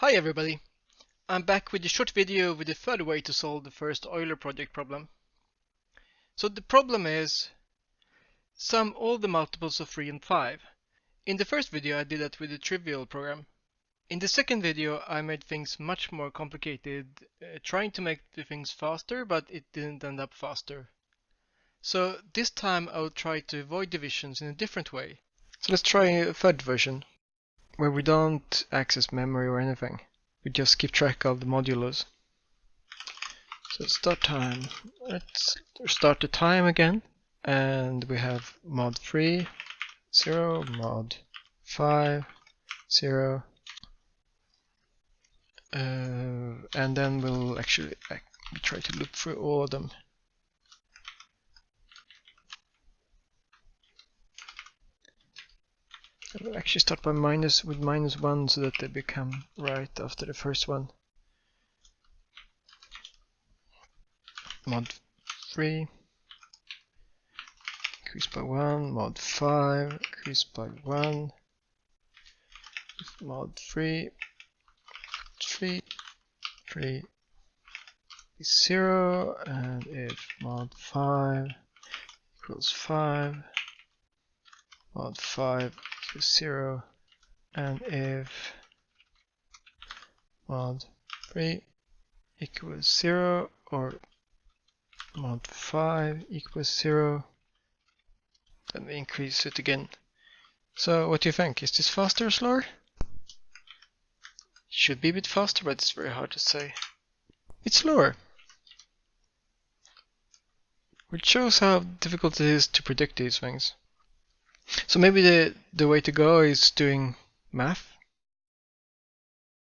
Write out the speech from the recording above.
Hi everybody, I'm back with a short video with a third way to solve the first Euler project problem. So the problem is sum all the multiples of 3 and 5. In the first video I did that with a trivial program. In the second video I made things much more complicated, trying to make the things faster, but it didn't end up faster. So this time I'll try to avoid divisions in a different way. So let's try a third version, where we don't access memory or anything. We just keep track of the modulus. So start time. Let's start the time again. And we have mod 3, 0, mod 5, 0. And then we'll actually try to loop through all of them. We'll actually start by -1 so that they become right after the first one. Mod 3, increase by 1, mod 5, increase by 1, mod 3, 3 is 0, and if mod 5 equals 5, mod 5 is 0, and if mod 3 equals 0 or mod 5 equals 0, then we increase it again. So what do you think? Is this faster or slower? Should be a bit faster, but it's very hard to say. It's slower, which shows how difficult it is to predict these things. So maybe the way to go is doing math.